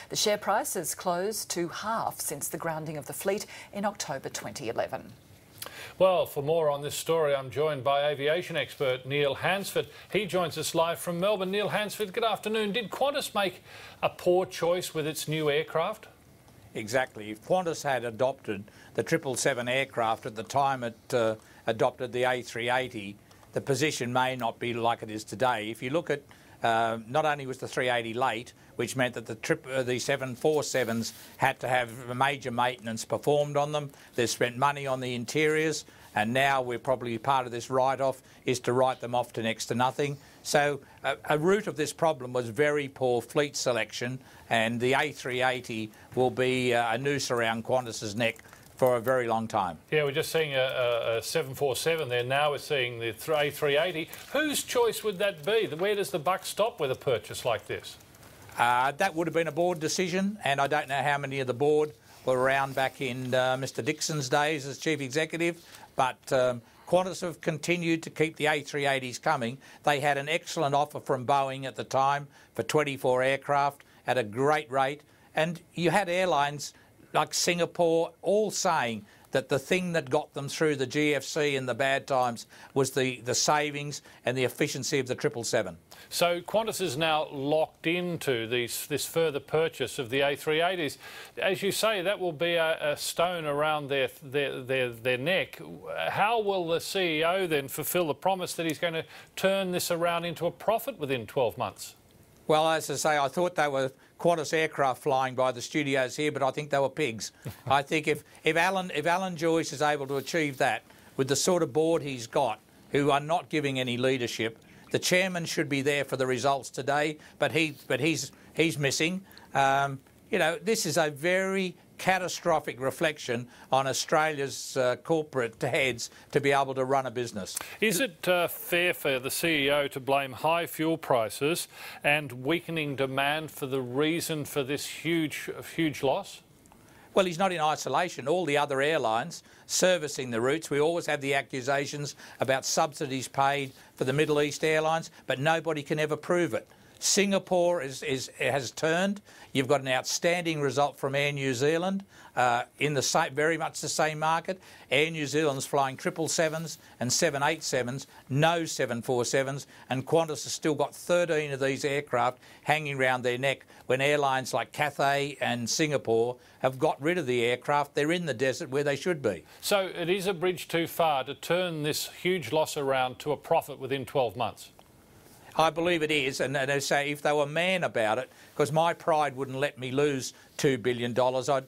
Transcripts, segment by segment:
The share price has closed to half since the grounding of the fleet in October 2011. Well, for more on this story, I'm joined by aviation expert Neil Hansford. He joins us live from Melbourne. Neil Hansford, good afternoon. Did Qantas make a poor choice with its new aircraft? Exactly. If Qantas had adopted the 777 aircraft at the time it adopted the A380, the position may not be like it is today. If you look at, not only was the 380 late, which meant that the 747s had to have major maintenance performed on them. They've spent money on the interiors, and now we're probably part of this write-off is to write them off to next to nothing. So a root of this problem was very poor fleet selection, and the A380 will be a noose around Qantas's neck for a very long time. Yeah, we're just seeing a 747 there. Now we're seeing the A380. Whose choice would that be? Where does the buck stop with a purchase like this? That would have been a board decision, and I don't know how many of the board were around back in Mr Dixon's days as chief executive, but Qantas have continued to keep the A380s coming. They had an excellent offer from Boeing at the time for 24 aircraft at a great rate, and you had airlines like Singapore all saying that the thing that got them through the GFC and the bad times was the savings and the efficiency of the 777. So Qantas is now locked into this further purchase of the A380s. As you say, that will be a stone around their neck. How will the CEO then fulfil the promise that he's going to turn this around into a profit within 12 months? Well, as I say, I thought they were Qantas aircraft flying by the studios here, but I think they were pigs. I think if Alan Joyce is able to achieve that with the sort of board he's got, who are not giving any leadership, the chairman should be there for the results today, but he's missing. You know, this is a very catastrophic reflection on Australia's corporate heads to be able to run a business. Is it fair for the CEO to blame high fuel prices and weakening demand for the reason for this huge loss? Well, he's not in isolation. All the other airlines servicing the routes, we always have the accusations about subsidies paid for the Middle East airlines, but nobody can ever prove it. Singapore has turned. You've got an outstanding result from Air New Zealand in the very much the same market. Air New Zealand's flying 777s and 787s, no 747s, and Qantas has still got 13 of these aircraft hanging around their neck when airlines like Cathay and Singapore have got rid of the aircraft. They're in the desert where they should be. So it is a bridge too far to turn this huge loss around to a profit within 12 months? I believe it is, and they say if they were man about it, because my pride wouldn't let me lose $2 billion,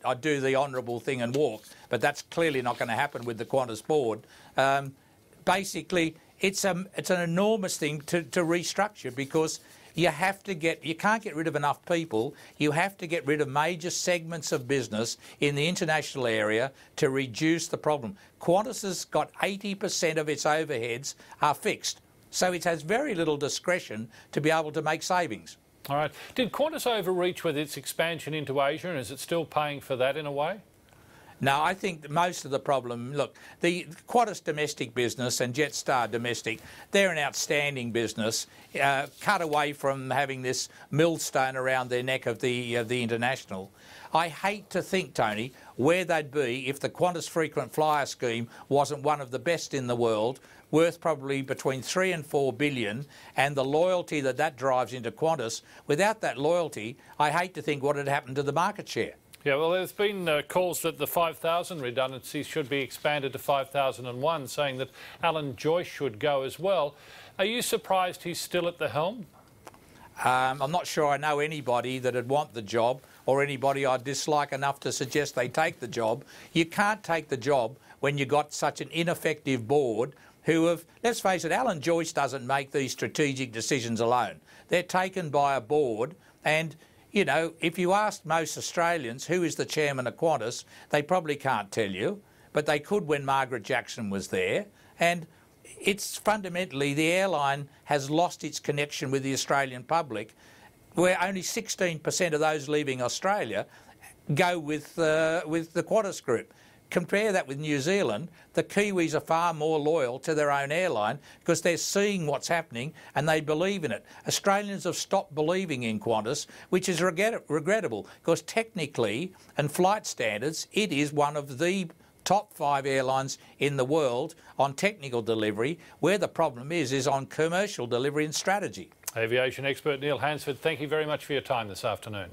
I'd do the honourable thing and walk, but that's clearly not going to happen with the Qantas board. Basically, it's an enormous thing to restructure, because you can't get rid of enough people. You have to get rid of major segments of business in the international area to reduce the problem. Qantas has got 80% of its overheads are fixed. So it has very little discretion to be able to make savings. All right. Did Qantas overreach with its expansion into Asia, and is it still paying for that in a way? No, I think that most of the problem, look, the Qantas domestic business and Jetstar domestic, they're an outstanding business, cut away from having this millstone around their neck of the international. I hate to think, Tony, where they'd be if the Qantas frequent flyer scheme wasn't one of the best in the world, worth probably between 3 and 4 billion, and the loyalty that drives into Qantas. Without that loyalty, I hate to think what had happened to the market share. Yeah, well, there's been calls that the 5,000 redundancies should be expanded to 5,001, saying that Alan Joyce should go as well. Are you surprised he's still at the helm? I'm not sure I know anybody that would want the job, or anybody I'd dislike enough to suggest they take the job. You can't take the job when you've got such an ineffective board who have, let's face it, Alan Joyce doesn't make these strategic decisions alone. They're taken by a board, and, you know, if you asked most Australians who is the chairman of Qantas, they probably can't tell you, but they could when Margaret Jackson was there. And it's fundamentally the airline has lost its connection with the Australian public, where only 16% of those leaving Australia go with the Qantas group. compare that with New Zealand, the Kiwis are far more loyal to their own airline because they're seeing what's happening and they believe in it. Australians have stopped believing in Qantas, which is regrettable because technically and flight standards, it is one of the top 5 airlines in the world on technical delivery. Where the problem is on commercial delivery and strategy. Aviation expert Neil Hansford, thank you very much for your time this afternoon.